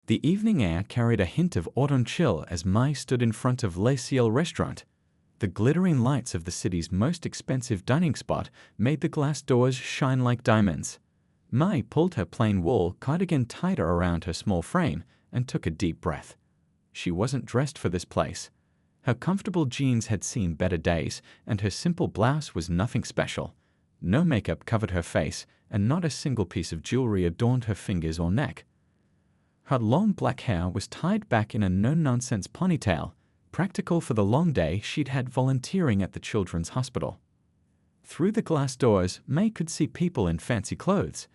The evening air carried a hint of autumn chill as Mai stood in front of Le Ciel restaurant. The glittering lights of the city's most expensive dining spot made the glass doors shine like diamonds. Mai pulled her plain wool cardigan tighter around her small frame and took a deep breath. She wasn't dressed for this place. Her comfortable jeans had seen better days, and her simple blouse was nothing special. No makeup covered her face, and not a single piece of jewelry adorned her fingers or neck. Her long black hair was tied back in a no-nonsense ponytail, practical for the long day she'd had volunteering at the children's hospital. Through the glass doors, May could see people in fancy clothes.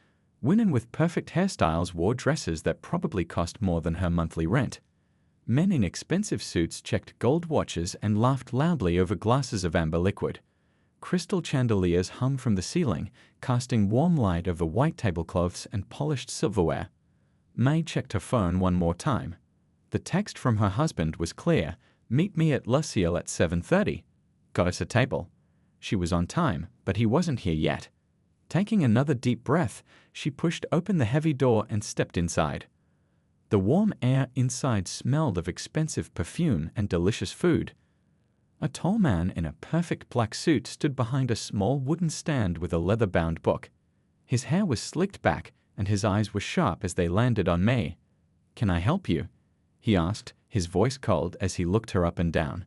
Women with perfect hairstyles wore dresses that probably cost more than her monthly rent. Men in expensive suits checked gold watches and laughed loudly over glasses of amber liquid. Crystal chandeliers hung from the ceiling, casting warm light over white tablecloths and polished silverware. May checked her phone one more time. The text from her husband was clear: "Meet me at Le Ciel at 7:30. Got us a table." She was on time, but he wasn't here yet. Taking another deep breath, she pushed open the heavy door and stepped inside. The warm air inside smelled of expensive perfume and delicious food. A tall man in a perfect black suit stood behind a small wooden stand with a leather-bound book. His hair was slicked back, and his eyes were sharp as they landed on May. "Can I help you?" he asked, his voice cold as he looked her up and down.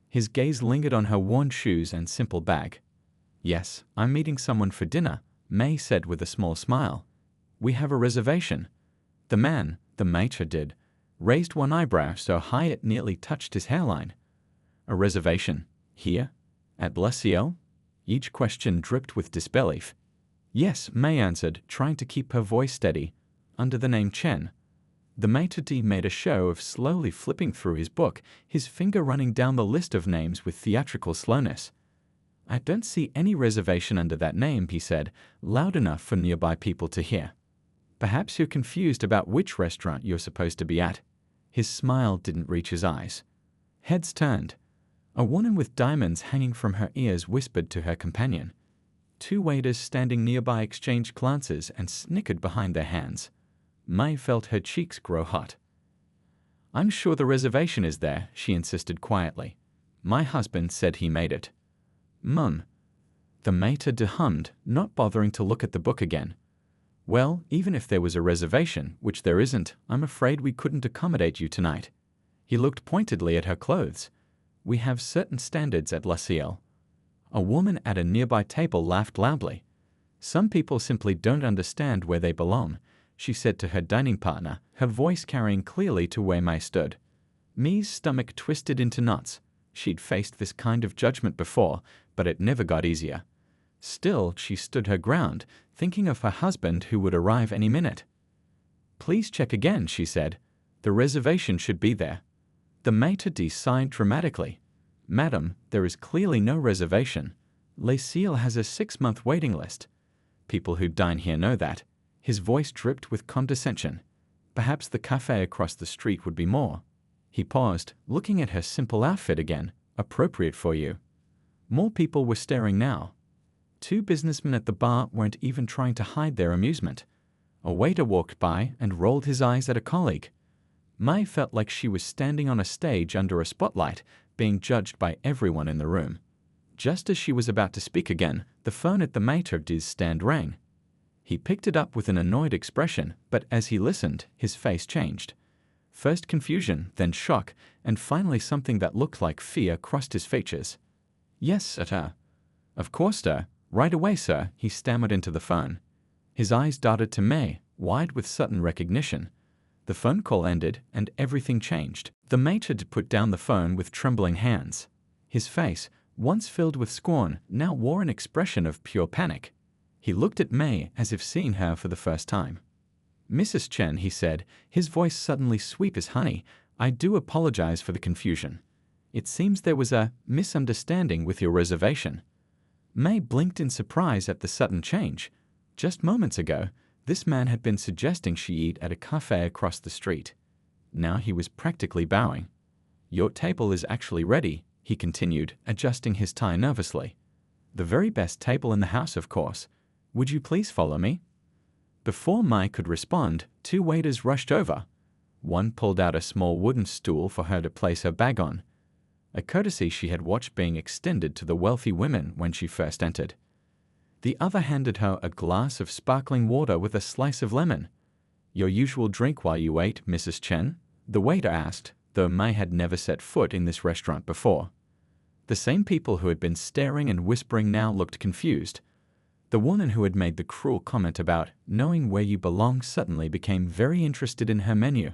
His gaze lingered on her worn shoes and simple bag. "Yes, I'm meeting someone for dinner," May said with a small smile. "We have a reservation." The man, the maitre did, raised one eyebrow so high it nearly touched his hairline. "A reservation? Here? At Le Ciel?" Each question dripped with disbelief. "Yes," May answered, trying to keep her voice steady. "Under the name Chen." The maitre d' made a show of slowly flipping through his book, his finger running down the list of names with theatrical slowness. "I don't see any reservation under that name," he said, loud enough for nearby people to hear. "Perhaps you're confused about which restaurant you're supposed to be at." His smile didn't reach his eyes. Heads turned. A woman with diamonds hanging from her ears whispered to her companion. Two waiters standing nearby exchanged glances and snickered behind their hands. May felt her cheeks grow hot. "I'm sure the reservation is there," she insisted quietly. "My husband said he made it." "Mum." The maitre d' hummed, not bothering to look at the book again. "Well, even if there was a reservation, which there isn't, I'm afraid we couldn't accommodate you tonight." He looked pointedly at her clothes. "We have certain standards at Le Ciel." A woman at a nearby table laughed loudly. "Some people simply don't understand where they belong," she said to her dining partner, her voice carrying clearly to where May stood. May's stomach twisted into knots. She'd faced this kind of judgment before, but it never got easier. Still, she stood her ground, thinking of her husband who would arrive any minute. "Please check again," she said. "The reservation should be there." The maitre d' sighed dramatically. "Madam, there is clearly no reservation. Le Ciel has a 6-month waiting list. People who dine here know that." His voice dripped with condescension. "Perhaps the cafe across the street would be more." He paused, looking at her simple outfit again. "Appropriate for you." More people were staring now. Two businessmen at the bar weren't even trying to hide their amusement. A waiter walked by and rolled his eyes at a colleague. May felt like she was standing on a stage under a spotlight, being judged by everyone in the room. Just as she was about to speak again, the phone at the maitre d's stand rang. He picked it up with an annoyed expression, but as he listened, his face changed. First confusion, then shock, and finally something that looked like fear crossed his features. "Yes, sir." "Of course, sir. Right away, sir," he stammered into the phone. His eyes darted to May, wide with sudden recognition. The phone call ended, and everything changed. The maitre d' put down the phone with trembling hands. His face, once filled with scorn, now wore an expression of pure panic. He looked at May as if seeing her for the first time. "Mrs. Chen," he said, his voice suddenly sweet as honey, "I do apologize for the confusion. It seems there was a misunderstanding with your reservation." May blinked in surprise at the sudden change. Just moments ago, this man had been suggesting she eat at a cafe across the street. Now he was practically bowing. "Your table is actually ready," he continued, adjusting his tie nervously. "The very best table in the house, of course. Would you please follow me?" Before Mai could respond, two waiters rushed over. One pulled out a small wooden stool for her to place her bag on, a courtesy she had watched being extended to the wealthy women when she first entered. The other handed her a glass of sparkling water with a slice of lemon. "Your usual drink while you wait, Mrs. Chen?" the waiter asked, though Mai had never set foot in this restaurant before. The same people who had been staring and whispering now looked confused. The woman who had made the cruel comment about knowing where you belong suddenly became very interested in her menu.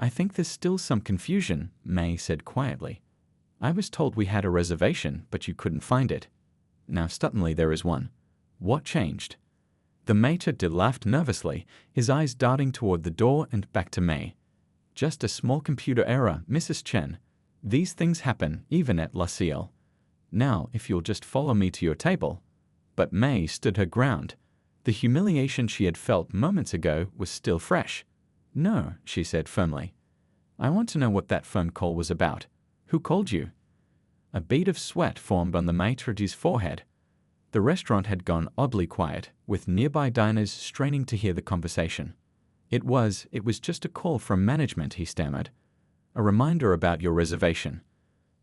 "I think there's still some confusion," Mai said quietly. "I was told we had a reservation, but you couldn't find it. Now suddenly there is one. What changed?" The maitre d' laughed nervously, his eyes darting toward the door and back to Mai. "Just a small computer error, Mrs. Chen. These things happen, even at La Ciel. Now, if you'll just follow me to your table." But Mai stood her ground. The humiliation she had felt moments ago was still fresh. "No," she said firmly. "I want to know what that phone call was about. Who called you?" A bead of sweat formed on the maitre d's forehead. The restaurant had gone oddly quiet, with nearby diners straining to hear the conversation. It was just a call from management," he stammered. "A reminder about your reservation."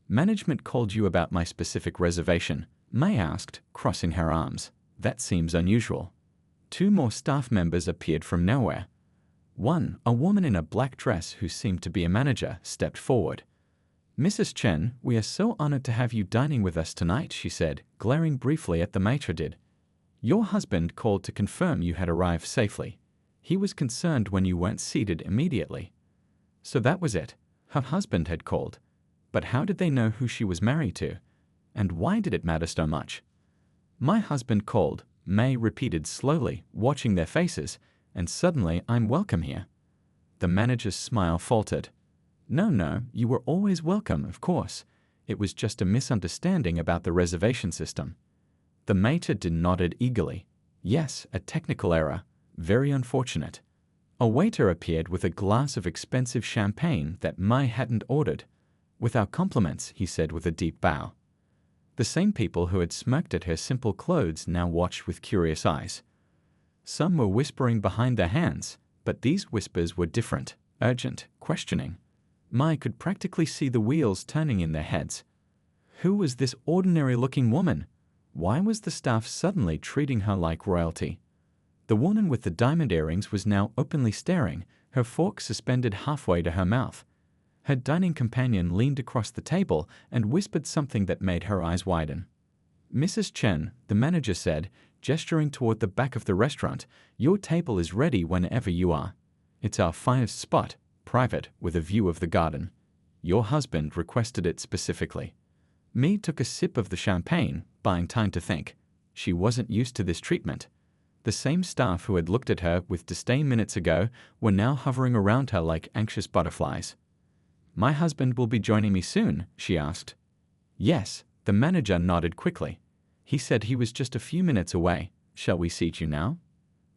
"Management called you about my specific reservation?" Mai asked, crossing her arms. "That seems unusual." Two more staff members appeared from nowhere. One, a woman in a black dress who seemed to be a manager, stepped forward. "Mrs. Chen, we are so honored to have you dining with us tonight," she said, glaring briefly at the maitre d'. "Your husband called to confirm you had arrived safely. He was concerned when you weren't seated immediately." So that was it. Her husband had called. But how did they know who she was married to? And why did it matter so much? "My husband called," Mai repeated slowly, watching their faces, "and suddenly I'm welcome here." The manager's smile faltered. No, you were always welcome, of course. It was just a misunderstanding about the reservation system." The maitre d' nodded eagerly. "Yes, a technical error. Very unfortunate." A waiter appeared with a glass of expensive champagne that Mai hadn't ordered. "With our compliments," he said with a deep bow. The same people who had smirked at her simple clothes now watched with curious eyes. Some were whispering behind their hands, but these whispers were different, urgent, questioning. Mai could practically see the wheels turning in their heads. Who was this ordinary-looking woman? Why was the staff suddenly treating her like royalty? The woman with the diamond earrings was now openly staring, her fork suspended halfway to her mouth. Her dining companion leaned across the table and whispered something that made her eyes widen. "Mrs. Chen," the manager said, gesturing toward the back of the restaurant, "your table is ready whenever you are. It's our finest spot, private, with a view of the garden. Your husband requested it specifically." Mai took a sip of the champagne, buying time to think. She wasn't used to this treatment. The same staff who had looked at her with disdain minutes ago were now hovering around her like anxious butterflies. "My husband will be joining me soon?" she asked. "Yes," the manager nodded quickly. "He said he was just a few minutes away. Shall we seat you now?"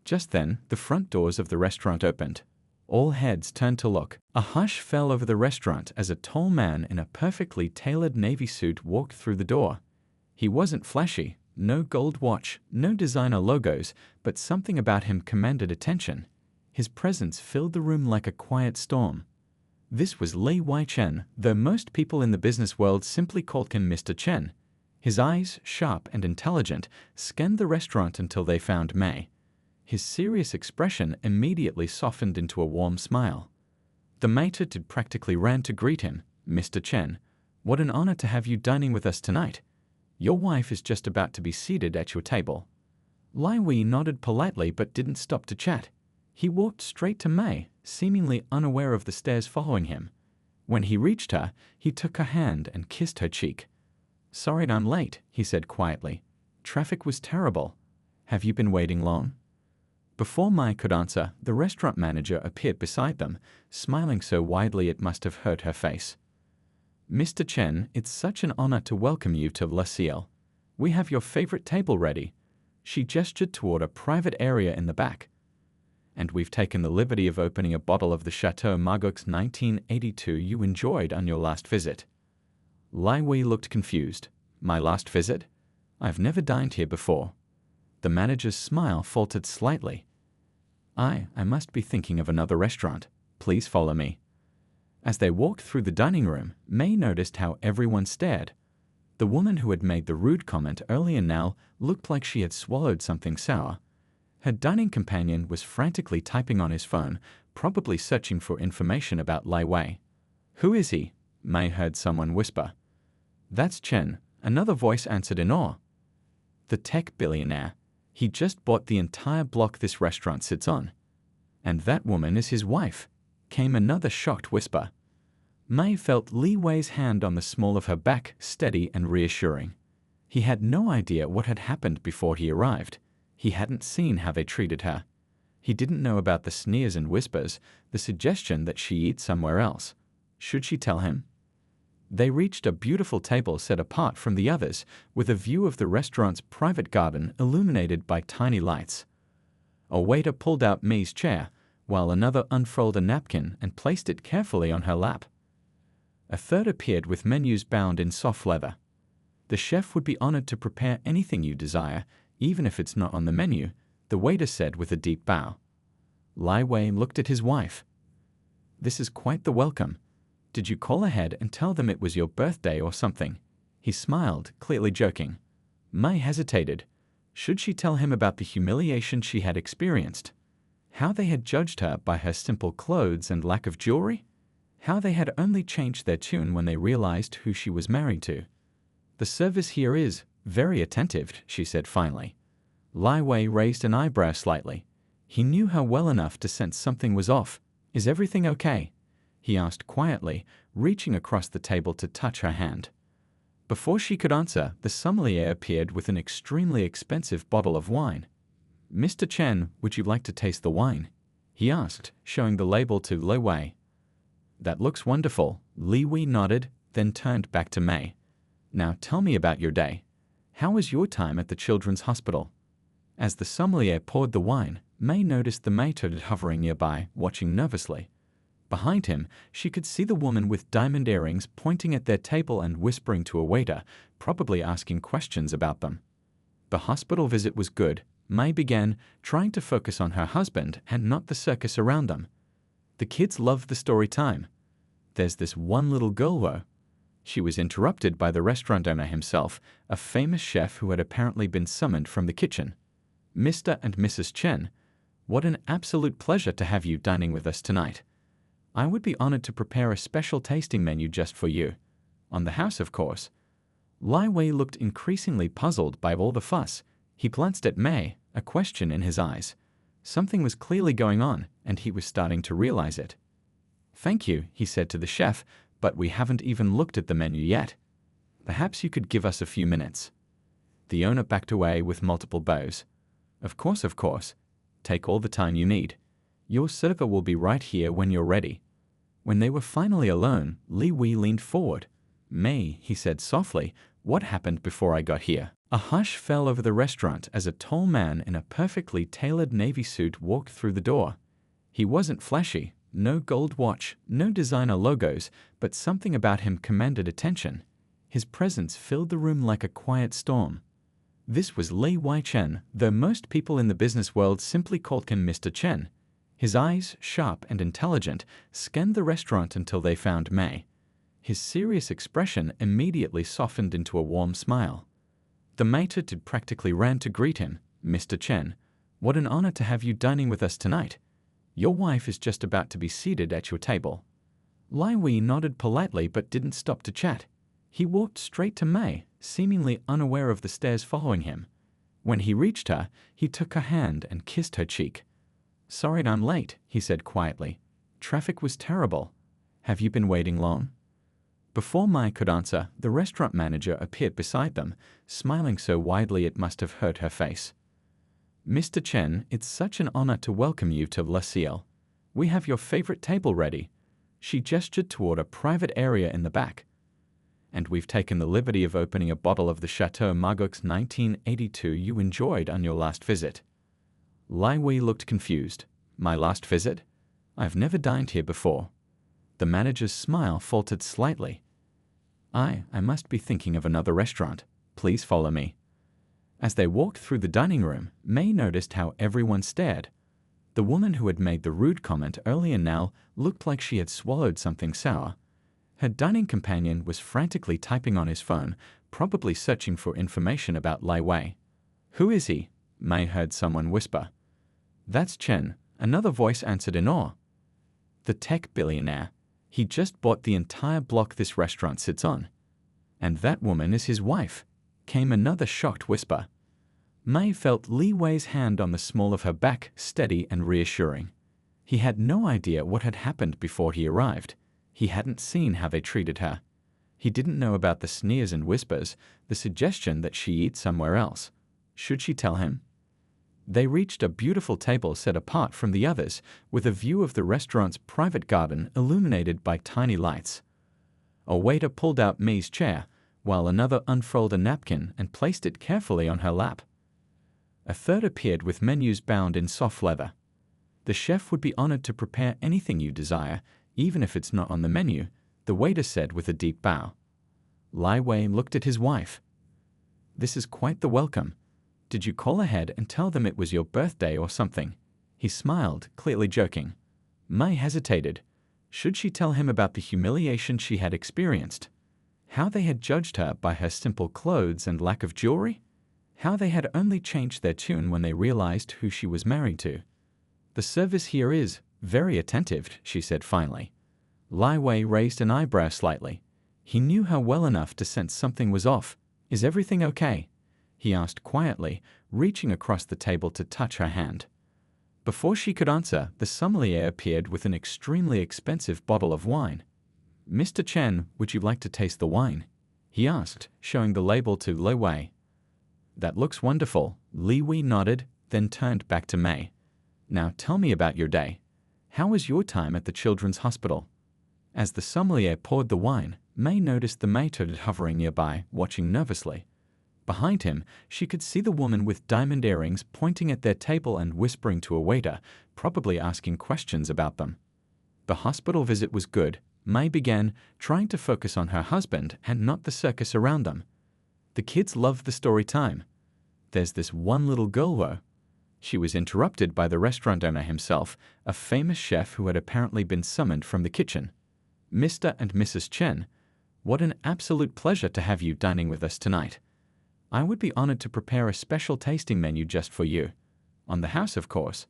Just then, the front doors of the restaurant opened. All heads turned to look. A hush fell over the restaurant as a tall man in a perfectly tailored navy suit walked through the door. He wasn't flashy, no gold watch, no designer logos, but something about him commanded attention. His presence filled the room like a quiet storm. This was Li Wai-chen, though most people in the business world simply called him Mr. Chen. His eyes, sharp and intelligent, scanned the restaurant until they found Mai. His serious expression immediately softened into a warm smile. The maitre d' practically ran to greet him. "Mr. Chen, what an honor to have you dining with us tonight. Your wife is just about to be seated at your table." Lai Wei nodded politely but didn't stop to chat. He walked straight to Mai, seemingly unaware of the stares following him. When he reached her, he took her hand and kissed her cheek. "Sorry I'm late," he said quietly. "Traffic was terrible. Have you been waiting long?" Before Mai could answer, the restaurant manager appeared beside them, smiling so widely it must have hurt her face. "Mr. Chen, it's such an honor to welcome you to La Ciel. We have your favorite table ready." She gestured toward a private area in the back. "And we've taken the liberty of opening a bottle of the Chateau Margaux 1982 you enjoyed on your last visit." Lai Wei looked confused. "My last visit? I've never dined here before." The manager's smile faltered slightly. I must be thinking of another restaurant. Please follow me. As they walked through the dining room, May noticed how everyone stared. The woman who had made the rude comment earlier now looked like she had swallowed something sour. Her dining companion was frantically typing on his phone, probably searching for information about Lai Wei. Who is he? May heard someone whisper. That's Chen, another voice answered in awe. The tech billionaire. He just bought the entire block this restaurant sits on. And that woman is his wife, came another shocked whisper. May felt Li Wei's hand on the small of her back steady and reassuring. He had no idea what had happened before he arrived. He hadn't seen how they treated her. He didn't know about the sneers and whispers, the suggestion that she eat somewhere else. Should she tell him? They reached a beautiful table set apart from the others, with a view of the restaurant's private garden illuminated by tiny lights. A waiter pulled out May's chair, while another unfurled a napkin and placed it carefully on her lap. A third appeared with menus bound in soft leather. The chef would be honored to prepare anything you desire, even if it's not on the menu, the waiter said with a deep bow. Lai Wei looked at his wife. This is quite the welcome. Did you call ahead and tell them it was your birthday or something? He smiled, clearly joking. May hesitated. Should she tell him about the humiliation she had experienced? How they had judged her by her simple clothes and lack of jewelry? How they had only changed their tune when they realized who she was married to? The service here is very attentive, she said finally. Lai Wei raised an eyebrow slightly. He knew her well enough to sense something was off. Is everything okay? He asked quietly, reaching across the table to touch her hand. Before she could answer, the sommelier appeared with an extremely expensive bottle of wine. Mr. Chen, would you like to taste the wine? He asked, showing the label to Li Wei. That looks wonderful. Li Wei nodded, then turned back to May. Now tell me about your day. How was your time at the children's hospital? As the sommelier poured the wine, May noticed the maître hovering nearby, watching nervously. Behind him, she could see the woman with diamond earrings pointing at their table and whispering to a waiter, probably asking questions about them. The hospital visit was good, May began, trying to focus on her husband and not the circus around them. The kids loved the story time. There's this one little girl though. She was interrupted by the restaurant owner himself, a famous chef who had apparently been summoned from the kitchen. Mr. and Mrs. Chen, what an absolute pleasure to have you dining with us tonight. I would be honored to prepare a special tasting menu just for you. On the house, of course. Lai Wei looked increasingly puzzled by all the fuss. He glanced at May, a question in his eyes. Something was clearly going on, and he was starting to realize it. Thank you, he said to the chef, but we haven't even looked at the menu yet. Perhaps you could give us a few minutes. The owner backed away with multiple bows. Of course, of course. Take all the time you need. Your server will be right here when you're ready. When they were finally alone, Li Wei leaned forward. May, he said softly, what happened before I got here? A hush fell over the restaurant as a tall man in a perfectly tailored navy suit walked through the door. He wasn't flashy, no gold watch, no designer logos, but something about him commanded attention. His presence filled the room like a quiet storm. This was Li Wei Chen, though most people in the business world simply called him Mr. Chen. His eyes, sharp and intelligent, scanned the restaurant until they found May. His serious expression immediately softened into a warm smile. The maître practically ran to greet him. Mr. Chen, what an honor to have you dining with us tonight. Your wife is just about to be seated at your table. Lai Wei nodded politely but didn't stop to chat. He walked straight to May, seemingly unaware of the stares following him. When he reached her, he took her hand and kissed her cheek. Sorry I'm late, he said quietly. Traffic was terrible. Have you been waiting long? Before Mai could answer, the restaurant manager appeared beside them, smiling so widely it must have hurt her face. Mr. Chen, it's such an honor to welcome you to La Ciel. We have your favorite table ready. She gestured toward a private area in the back. And we've taken the liberty of opening a bottle of the Chateau Margaux 1982 you enjoyed on your last visit. Lai Wei looked confused. My last visit? I've never dined here before. The manager's smile faltered slightly. I must be thinking of another restaurant. Please follow me. As they walked through the dining room, May noticed how everyone stared. The woman who had made the rude comment earlier now looked like she had swallowed something sour. Her dining companion was frantically typing on his phone, probably searching for information about Lai Wei. "Who is he?" May heard someone whisper. "That's Chen," another voice answered in awe. "The tech billionaire. He just bought the entire block this restaurant sits on." "And that woman is his wife," came another shocked whisper. May felt Li Wei's hand on the small of her back steady and reassuring. He had no idea what had happened before he arrived. He hadn't seen how they treated her. He didn't know about the sneers and whispers, the suggestion that she eat somewhere else. Should she tell him? They reached a beautiful table set apart from the others, with a view of the restaurant's private garden illuminated by tiny lights. A waiter pulled out May's chair, while another unfurled a napkin and placed it carefully on her lap. A third appeared with menus bound in soft leather. "The chef would be honored to prepare anything you desire, even if it's not on the menu," the waiter said with a deep bow. Lai Wei looked at his wife. "This is quite the welcome. Did you call ahead and tell them it was your birthday or something?" He smiled, clearly joking. May hesitated. Should she tell him about the humiliation she had experienced? How they had judged her by her simple clothes and lack of jewelry? How they had only changed their tune when they realized who she was married to? "The service here is very attentive," she said finally. Lai Wei raised an eyebrow slightly. He knew her well enough to sense something was off. "Is everything okay?" he asked quietly, reaching across the table to touch her hand. Before she could answer, the sommelier appeared with an extremely expensive bottle of wine. "Mr. Chen, would you like to taste the wine?" he asked, showing the label to Lai Wei. "That looks wonderful." Li Wei nodded, then turned back to May. "Now tell me about your day. How was your time at the children's hospital?" As the sommelier poured the wine, May noticed the maître hovering nearby, watching nervously. Behind him, she could see the woman with diamond earrings pointing at their table and whispering to a waiter, probably asking questions about them. The hospital visit was good, May began, trying to focus on her husband and not the circus around them. "The kids loved the story time. There's this one little girl though." She was interrupted by the restaurant owner himself, a famous chef who had apparently been summoned from the kitchen. "Mr. and Mrs. Chen, what an absolute pleasure to have you dining with us tonight. I would be honored to prepare a special tasting menu just for you. On the house, of course."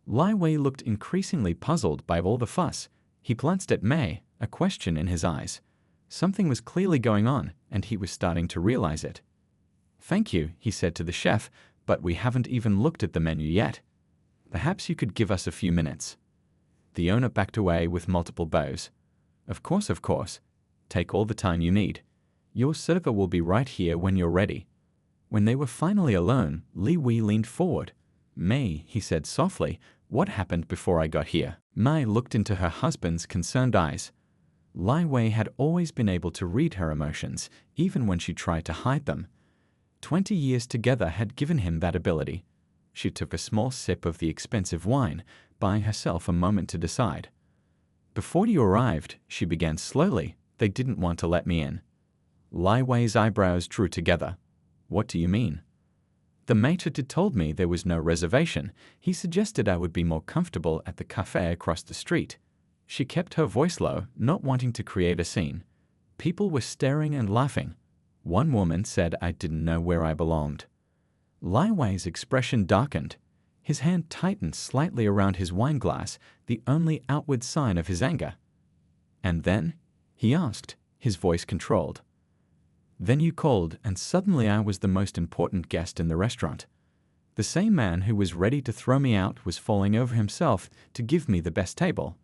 Lai Wei looked increasingly puzzled by all the fuss. He glanced at May, a question in his eyes. Something was clearly going on, and he was starting to realize it. "Thank you," he said to the chef, "but we haven't even looked at the menu yet. Perhaps you could give us a few minutes." The owner backed away with multiple bows. Of course. Take all the time you need. Your server will be right here when you're ready." When they were finally alone, Li Wei leaned forward. "May," he said softly, "what happened before I got here?" May looked into her husband's concerned eyes. Lai Wei had always been able to read her emotions, even when she tried to hide them. 20 years together had given him that ability. She took a small sip of the expensive wine, buying herself a moment to decide. "Before you arrived," she began slowly, "they didn't want to let me in." Lai Wei's eyebrows drew together. "What do you mean?" "The maitre d' told me there was no reservation. He suggested I would be more comfortable at the cafe across the street." She kept her voice low, not wanting to create a scene. People were staring and laughing. One woman said I didn't know where I belonged. Lai Wei's expression darkened. His hand tightened slightly around his wineglass, the only outward sign of his anger. "And then?" he asked, his voice controlled. "Then you called, and suddenly I was the most important guest in the restaurant. The same man who was ready to throw me out was falling over himself to give me the best table."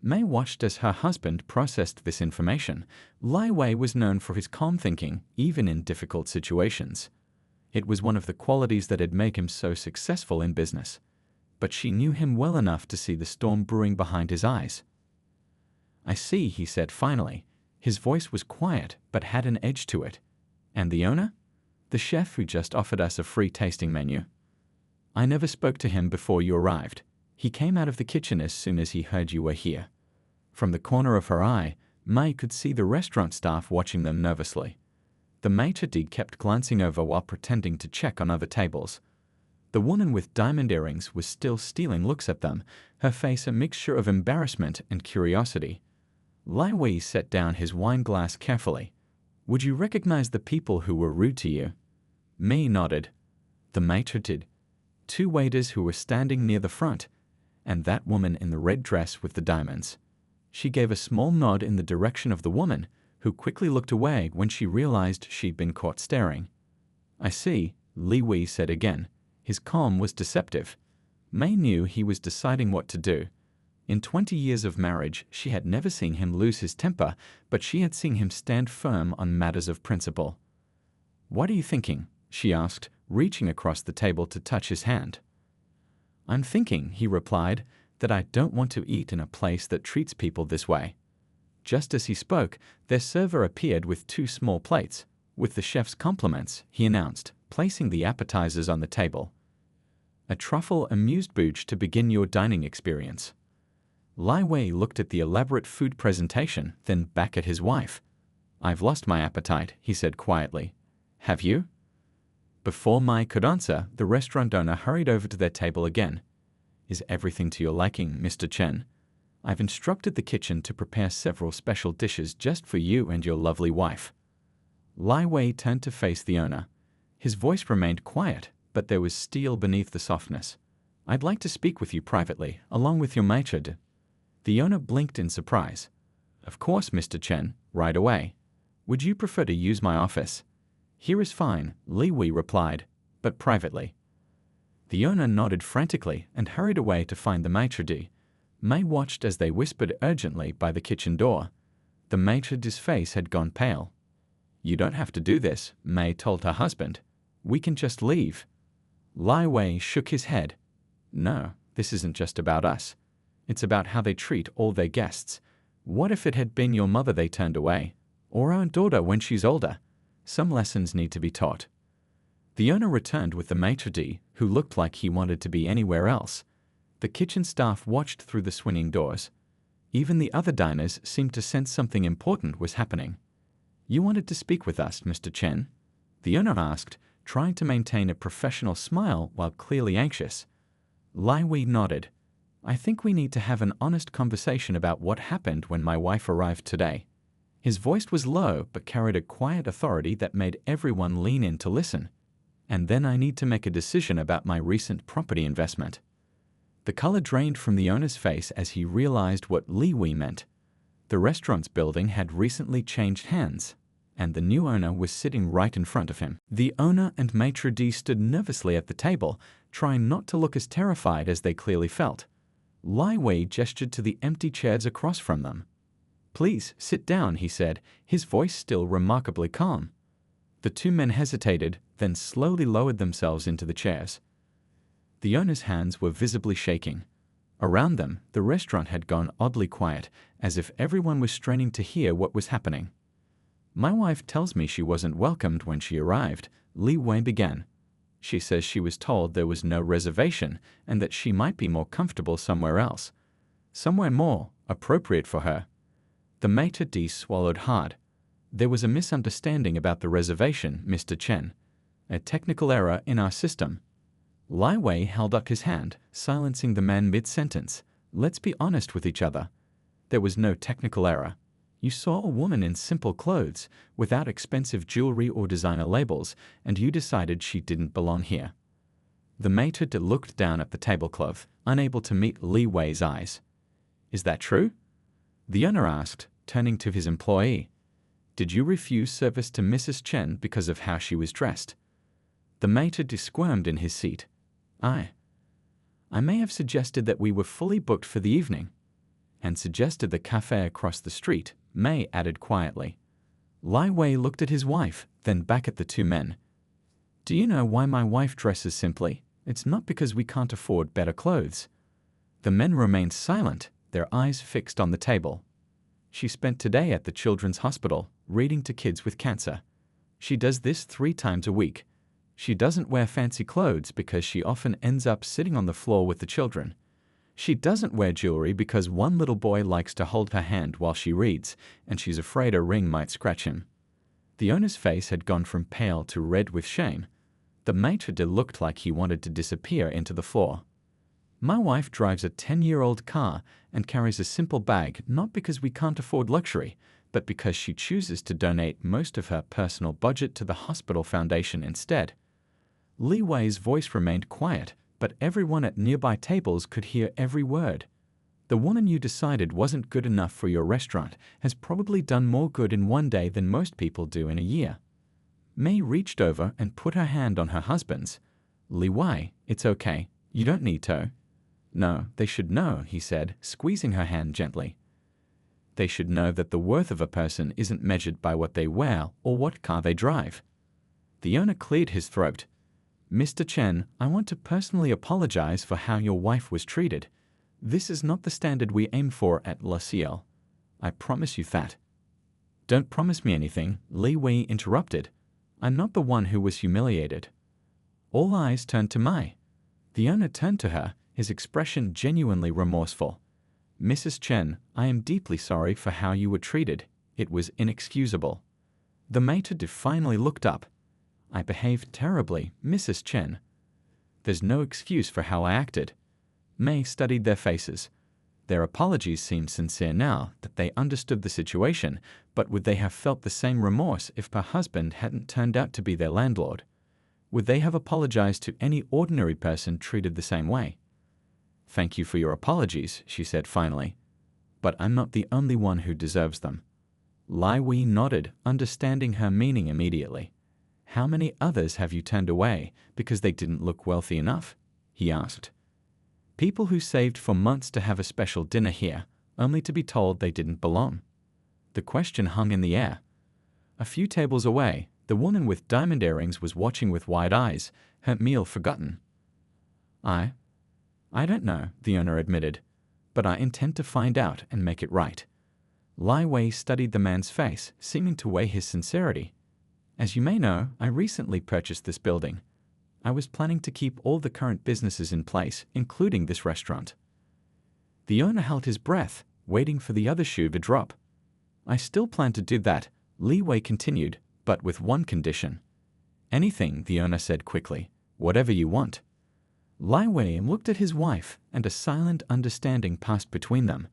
May watched as her husband processed this information. Lai Wei was known for his calm thinking, even in difficult situations. It was one of the qualities that had made him so successful in business. But she knew him well enough to see the storm brewing behind his eyes. "I see," he said finally. His voice was quiet, but had an edge to it. "And the owner?" "The chef who just offered us a free tasting menu. I never spoke to him before you arrived. He came out of the kitchen as soon as he heard you were here." From the corner of her eye, May could see the restaurant staff watching them nervously. The maitre d' kept glancing over while pretending to check on other tables. The woman with diamond earrings was still stealing looks at them, her face a mixture of embarrassment and curiosity. Lai Wei set down his wine glass carefully. Would you recognize the people who were rude to you? Mei nodded. The maitre did. 2 waiters who were standing near the front, and that woman in the red dress with the diamonds. She gave a small nod in the direction of the woman, who quickly looked away when she realized she'd been caught staring. I see, Li Wei said again. His calm was deceptive. Mei knew he was deciding what to do. In 20 years of marriage, she had never seen him lose his temper, but she had seen him stand firm on matters of principle. What are you thinking? She asked, reaching across the table to touch his hand. I'm thinking, he replied, that I don't want to eat in a place that treats people this way. Just as he spoke, their server appeared with 2 small plates. With the chef's compliments, he announced, placing the appetizers on the table. A truffle amuse-bouche to begin your dining experience. Lai Wei looked at the elaborate food presentation, then back at his wife. I've lost my appetite, he said quietly. Have you? Before Mai could answer, the restaurant owner hurried over to their table again. Is everything to your liking, Mr. Chen? I've instructed the kitchen to prepare several special dishes just for you and your lovely wife. Lai Wei turned to face the owner. His voice remained quiet, but there was steel beneath the softness. I'd like to speak with you privately, along with your maitre d'. The owner blinked in surprise. Of course, Mr. Chen, right away. Would you prefer to use my office? Here is fine, Li Wei replied, but privately. The owner nodded frantically and hurried away to find the maitre d'. Mei watched as they whispered urgently by the kitchen door. The maitre d''s face had gone pale. You don't have to do this, Mei told her husband. We can just leave. Lai Wei shook his head. No, this isn't just about us. It's about how they treat all their guests. What if it had been your mother they turned away? Or our daughter when she's older? Some lessons need to be taught. The owner returned with the maitre d', who looked like he wanted to be anywhere else. The kitchen staff watched through the swinging doors. Even the other diners seemed to sense something important was happening. You wanted to speak with us, Mr. Chen? The owner asked, trying to maintain a professional smile while clearly anxious. Lai Wei nodded. I think we need to have an honest conversation about what happened when my wife arrived today. His voice was low but carried a quiet authority that made everyone lean in to listen. And then I need to make a decision about my recent property investment. The color drained from the owner's face as he realized what Li Wei meant. The restaurant's building had recently changed hands, and the new owner was sitting right in front of him. The owner and maitre d' stood nervously at the table, trying not to look as terrified as they clearly felt. Lai Wei gestured to the empty chairs across from them. Please, sit down, he said, his voice still remarkably calm. The 2 men hesitated, then slowly lowered themselves into the chairs. The owner's hands were visibly shaking. Around them, the restaurant had gone oddly quiet, as if everyone was straining to hear what was happening. My wife tells me she wasn't welcomed when she arrived, Li Wei began. She says she was told there was no reservation and that she might be more comfortable somewhere else. Somewhere more appropriate for her. The maitre d' swallowed hard. There was a misunderstanding about the reservation, Mr. Chen. A technical error in our system. Lai Wei held up his hand, silencing the man mid-sentence. Let's be honest with each other. There was no technical error. You saw a woman in simple clothes, without expensive jewelry or designer labels, and you decided she didn't belong here. The maitre d' looked down at the tablecloth, unable to meet Li Wei's eyes. Is that true? The owner asked, turning to his employee. Did you refuse service to Mrs. Chen because of how she was dressed? The maitre d' squirmed in his seat. I may have suggested that we were fully booked for the evening, and suggested the cafe across the street, Mei added quietly. Lai Wei looked at his wife, then back at the 2 men. Do you know why my wife dresses simply? It's not because we can't afford better clothes. The men remained silent, their eyes fixed on the table. She spent today at the children's hospital, reading to kids with cancer. She does this 3 times a week. She doesn't wear fancy clothes because she often ends up sitting on the floor with the children. She doesn't wear jewelry because one little boy likes to hold her hand while she reads, and she's afraid a ring might scratch him. The owner's face had gone from pale to red with shame. The maitre d' looked like he wanted to disappear into the floor. My wife drives a 10-year-old car and carries a simple bag not because we can't afford luxury, but because she chooses to donate most of her personal budget to the hospital foundation instead. Li Wei's voice remained quiet, but everyone at nearby tables could hear every word. The woman you decided wasn't good enough for your restaurant has probably done more good in one day than most people do in a year. May reached over and put her hand on her husband's. Li Wei, it's okay. You don't need to. No, they should know, he said, squeezing her hand gently. They should know that the worth of a person isn't measured by what they wear or what car they drive. The owner cleared his throat. Mr. Chen, I want to personally apologize for how your wife was treated. This is not the standard we aim for at La Ciel. I promise you that. Don't promise me anything, Li Wei interrupted. I'm not the one who was humiliated. All eyes turned to Mai. The owner turned to her, his expression genuinely remorseful. Mrs. Chen, I am deeply sorry for how you were treated. It was inexcusable. The maitre d' finally looked up. I behaved terribly, Mrs. Chen. There's no excuse for how I acted. May studied their faces. Their apologies seemed sincere now that they understood the situation, but would they have felt the same remorse if her husband hadn't turned out to be their landlord? Would they have apologized to any ordinary person treated the same way? Thank you for your apologies, she said finally. But I'm not the only one who deserves them. Li Wei nodded, understanding her meaning immediately. How many others have you turned away because they didn't look wealthy enough? He asked. People who saved for months to have a special dinner here, only to be told they didn't belong. The question hung in the air. A few tables away, the woman with diamond earrings was watching with wide eyes, her meal forgotten. I don't know, the owner admitted, but I intend to find out and make it right. Li Wei studied the man's face, seeming to weigh his sincerity. As you may know, I recently purchased this building. I was planning to keep all the current businesses in place, including this restaurant. The owner held his breath, waiting for the other shoe to drop. I still plan to do that, Li Wei continued, but with one condition. Anything, the owner said quickly. Whatever you want. Li Wei looked at his wife, and a silent understanding passed between them.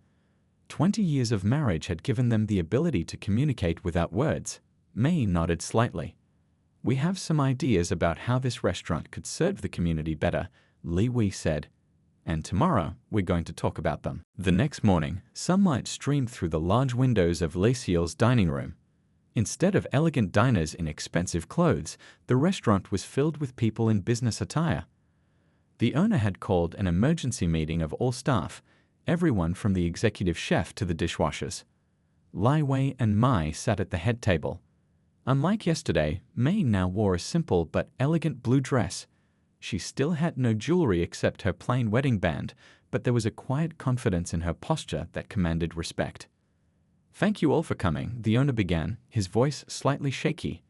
20 years of marriage had given them the ability to communicate without words. May nodded slightly. We have some ideas about how this restaurant could serve the community better, Li Wei said. And tomorrow, we're going to talk about them. The next morning, sunlight streamed through the large windows of Le Ciel's dining room. Instead of elegant diners in expensive clothes, the restaurant was filled with people in business attire. The owner had called an emergency meeting of all staff, everyone from the executive chef to the dishwashers. Li Wei and Mai sat at the head table. Unlike yesterday, May now wore a simple but elegant blue dress. She still had no jewelry except her plain wedding band, but there was a quiet confidence in her posture that commanded respect. Thank you all for coming, the owner began, his voice slightly shaky.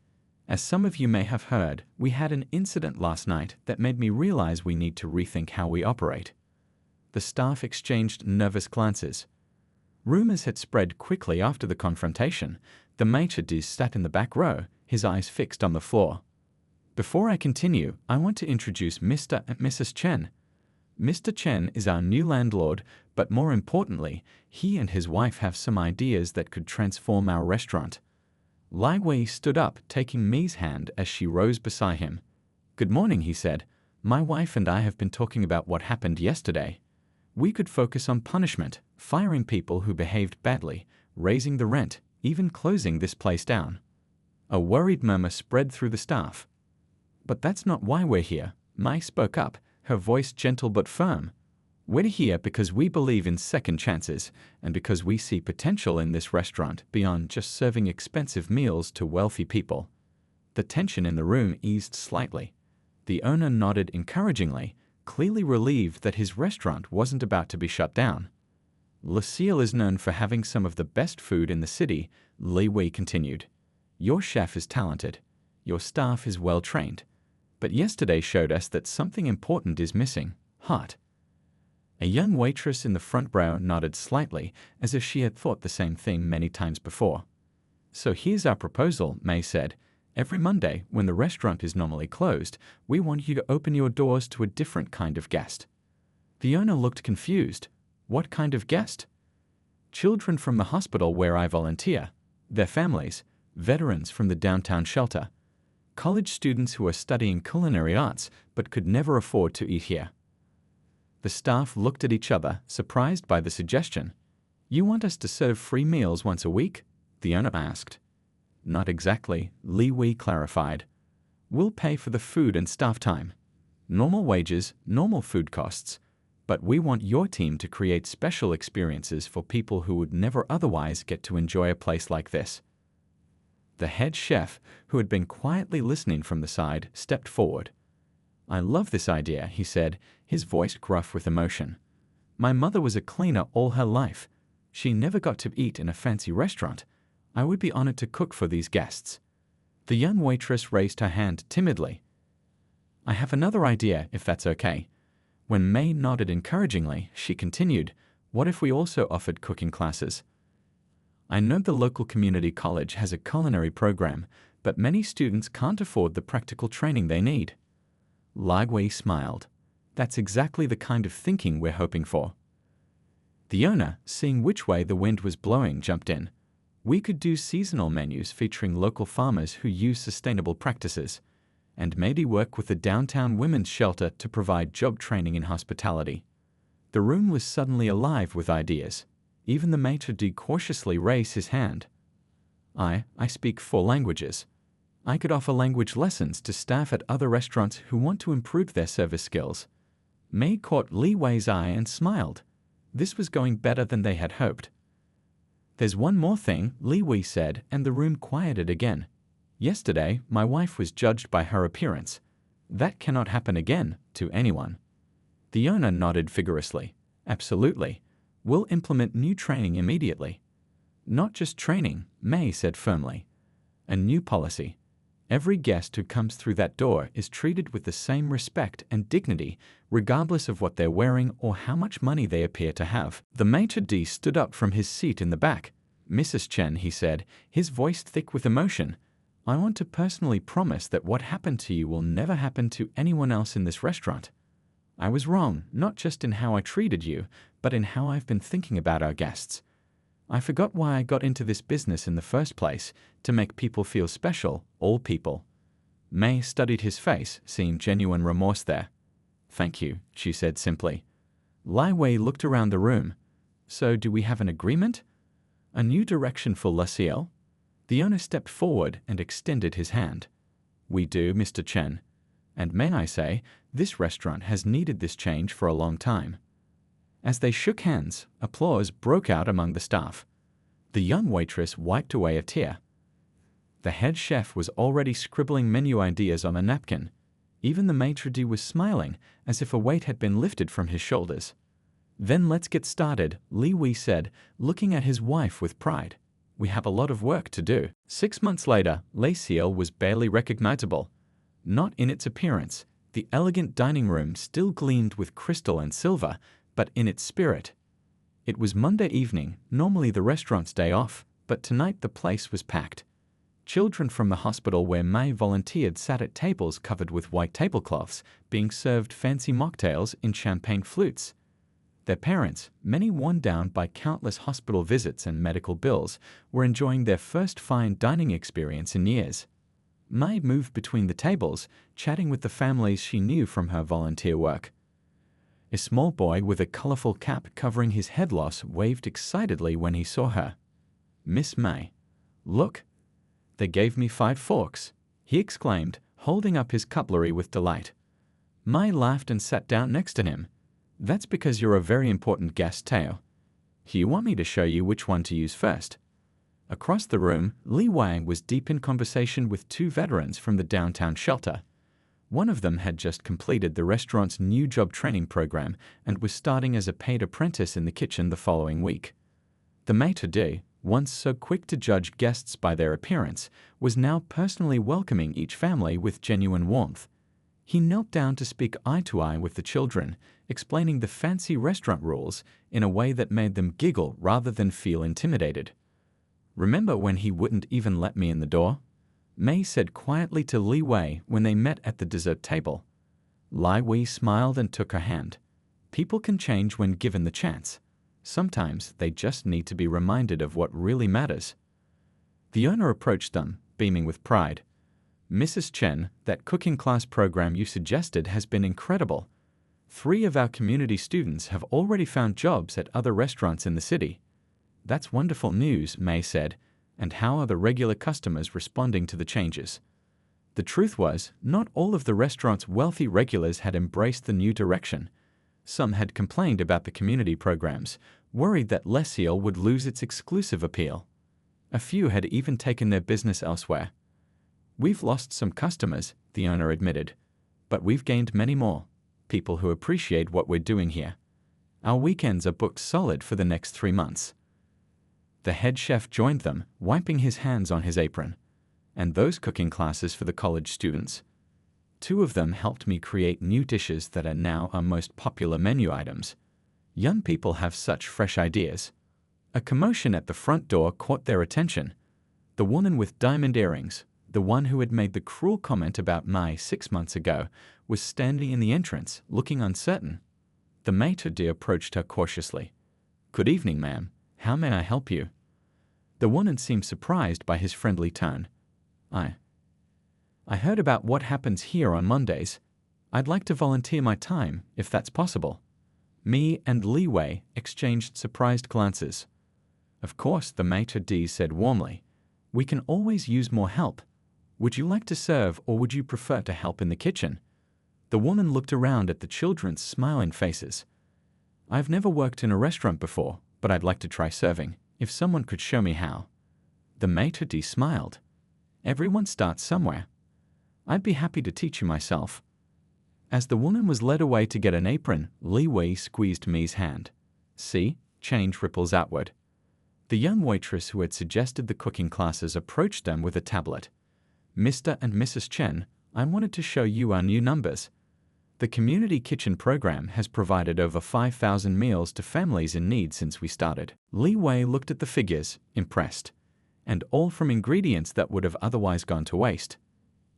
As some of you may have heard, we had an incident last night that made me realize we need to rethink how we operate. The staff exchanged nervous glances. Rumors had spread quickly after the confrontation. The maitre d' sat in the back row, his eyes fixed on the floor. Before I continue, I want to introduce Mr. and Mrs. Chen. Mr. Chen is our new landlord, but more importantly, he and his wife have some ideas that could transform our restaurant. Li Wei stood up, taking Mi's hand as she rose beside him. Good morning, he said. My wife and I have been talking about what happened yesterday. We could focus on punishment, firing people who behaved badly, raising the rent, even closing this place down. A worried murmur spread through the staff. But that's not why we're here, Mai spoke up, her voice gentle but firm. We're here because we believe in second chances, and because we see potential in this restaurant beyond just serving expensive meals to wealthy people. The tension in the room eased slightly. The owner nodded encouragingly, clearly relieved that his restaurant wasn't about to be shut down. La Ciel is known for having some of the best food in the city, Li Wei continued. Your chef is talented. Your staff is well trained. But yesterday showed us that something important is missing, heart. A young waitress in the front row nodded slightly, as if she had thought the same thing many times before. So here's our proposal, May said. Every Monday, when the restaurant is normally closed, we want you to open your doors to a different kind of guest." The owner looked confused. "What kind of guest?" "Children from the hospital where I volunteer, their families, veterans from the downtown shelter, college students who are studying culinary arts but could never afford to eat here." The staff looked at each other, surprised by the suggestion. "You want us to serve free meals once a week?" the owner asked. "Not exactly," Li Wei clarified. "We'll pay for the food and staff time. Normal wages, normal food costs. But we want your team to create special experiences for people who would never otherwise get to enjoy a place like this." The head chef, who had been quietly listening from the side, stepped forward. "I love this idea," he said, his voice gruff with emotion. "My mother was a cleaner all her life. She never got to eat in a fancy restaurant. I would be honored to cook for these guests." The young waitress raised her hand timidly. "I have another idea, if that's okay." When May nodded encouragingly, she continued, "What if we also offered cooking classes? I know the local community college has a culinary program, but many students can't afford the practical training they need." Lai Wei smiled. "That's exactly the kind of thinking we're hoping for." The owner, seeing which way the wind was blowing, jumped in. "We could do seasonal menus featuring local farmers who use sustainable practices, and maybe work with the downtown women's shelter to provide job training in hospitality." The room was suddenly alive with ideas. Even the maitre d' cautiously raised his hand. I speak 4 languages. I could offer language lessons to staff at other restaurants who want to improve their service skills." May caught Li Wei's eye and smiled. This was going better than they had hoped. "There's one more thing," Li Wei said, and the room quieted again. "Yesterday, my wife was judged by her appearance. That cannot happen again, to anyone." The owner nodded vigorously. "Absolutely. We'll implement new training immediately." "Not just training," May said firmly. "A new policy. Every guest who comes through that door is treated with the same respect and dignity, regardless of what they're wearing or how much money they appear to have." The maitre d' stood up from his seat in the back. "Mrs. Chen," he said, his voice thick with emotion, "I want to personally promise that what happened to you will never happen to anyone else in this restaurant. I was wrong, not just in how I treated you, but in how I've been thinking about our guests. I forgot why I got into this business in the first place, to make people feel special, all people." May studied his face, seeing genuine remorse there. "Thank you," she said simply. Lai Wei looked around the room. "So do we have an agreement? A new direction for La Ciel?" The owner stepped forward and extended his hand. "We do, Mr. Chen. And may I say, this restaurant has needed this change for a long time." As they shook hands, applause broke out among the staff. The young waitress wiped away a tear. The head chef was already scribbling menu ideas on a napkin. Even the maitre d' was smiling, as if a weight had been lifted from his shoulders. "Then let's get started," Li Wei said, looking at his wife with pride. "We have a lot of work to do." 6 months later, La Ciel was barely recognizable. Not in its appearance. The elegant dining room still gleamed with crystal and silver, but in its spirit. It was Monday evening, normally the restaurant's day off, but tonight the place was packed. Children from the hospital where May volunteered sat at tables covered with white tablecloths, being served fancy mocktails in champagne flutes. Their parents, many worn down by countless hospital visits and medical bills, were enjoying their first fine dining experience in years. May moved between the tables, chatting with the families she knew from her volunteer work. A small boy with a colorful cap covering his head loss waved excitedly when he saw her. "Miss May, look! They gave me 5 forks," he exclaimed, holding up his cutlery with delight. May laughed and sat down next to him. "That's because you're a very important guest, Teo. You want me to show you which one to use first?" Across the room, Li Wei was deep in conversation with 2 veterans from the downtown shelter. One of them had just completed the restaurant's new job training program and was starting as a paid apprentice in the kitchen the following week. The maitre d', once so quick to judge guests by their appearance, was now personally welcoming each family with genuine warmth. He knelt down to speak eye to eye with the children, explaining the fancy restaurant rules in a way that made them giggle rather than feel intimidated. "Remember when he wouldn't even let me in the door?" May said quietly to Li Wei when they met at the dessert table. Li Wei smiled and took her hand. People can change when given the chance. Sometimes they just need to be reminded of what really matters. The owner approached them, beaming with pride. Mrs. Chen, that cooking class program you suggested has been incredible. 3 of our community students have already found jobs at other restaurants in the city. That's wonderful news, May said. And how are the regular customers responding to the changes? The truth was, not all of the restaurant's wealthy regulars had embraced the new direction. Some had complained about the community programs, worried that Lesiel would lose its exclusive appeal. A few had even taken their business elsewhere. We've lost some customers, the owner admitted, but we've gained many more, people who appreciate what we're doing here. Our weekends are booked solid for the next 3 months. The head chef joined them, wiping his hands on his apron. And those cooking classes for the college students? 2 of them helped me create new dishes that are now our most popular menu items. Young people have such fresh ideas. A commotion at the front door caught their attention. The woman with diamond earrings, the one who had made the cruel comment about Mai 6 months ago, was standing in the entrance, looking uncertain. The maitre d' approached her cautiously. "Good evening, ma'am. How may I help you?" The woman seemed surprised by his friendly tone. I heard about what happens here on Mondays. I'd like to volunteer my time, if that's possible." Me and Li Wei exchanged surprised glances. "Of course," the maitre d' said warmly. "We can always use more help. Would you like to serve or would you prefer to help in the kitchen?" The woman looked around at the children's smiling faces. "I've never worked in a restaurant before, but I'd like to try serving, if someone could show me how." The maitre d' smiled. "Everyone starts somewhere. I'd be happy to teach you myself." As the woman was led away to get an apron, Li Wei squeezed Mi's hand. "See, change ripples outward." The young waitress who had suggested the cooking classes approached them with a tablet. "Mr. and Mrs. Chen, I wanted to show you our new numbers. The community kitchen program has provided over 5,000 meals to families in need since we started." Li Wei looked at the figures, impressed. "And all from ingredients that would have otherwise gone to waste."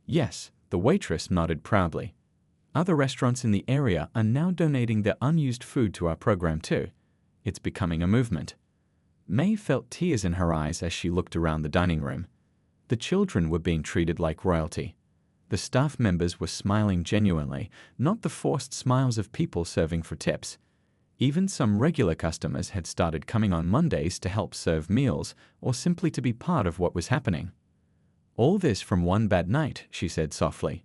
"Yes," the waitress nodded proudly. "Other restaurants in the area are now donating their unused food to our program too. It's becoming a movement." May felt tears in her eyes as she looked around the dining room. The children were being treated like royalty. The staff members were smiling genuinely, not the forced smiles of people serving for tips. Even some regular customers had started coming on Mondays to help serve meals or simply to be part of what was happening. "All this from one bad night," she said softly.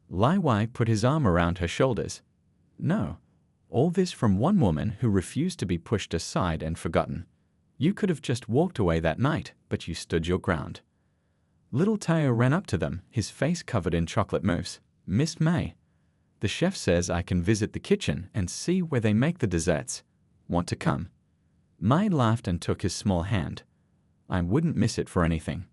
Li Wei put his arm around her shoulders. "No, all this from one woman who refused to be pushed aside and forgotten. You could have just walked away that night, but you stood your ground." Little Tao ran up to them, his face covered in chocolate mousse. "Miss May, the chef says I can visit the kitchen and see where they make the desserts. Want to come?" Mai laughed and took his small hand. "I wouldn't miss it for anything."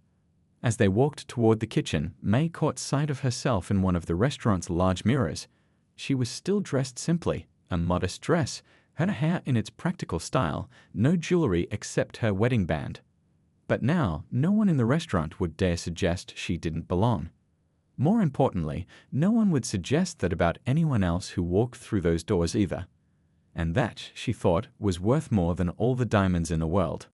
As they walked toward the kitchen, May caught sight of herself in one of the restaurant's large mirrors. She was still dressed simply, a modest dress, her hair in its practical style, no jewelry except her wedding band. But now, no one in the restaurant would dare suggest she didn't belong. More importantly, no one would suggest that about anyone else who walked through those doors either. And that, she thought, was worth more than all the diamonds in the world.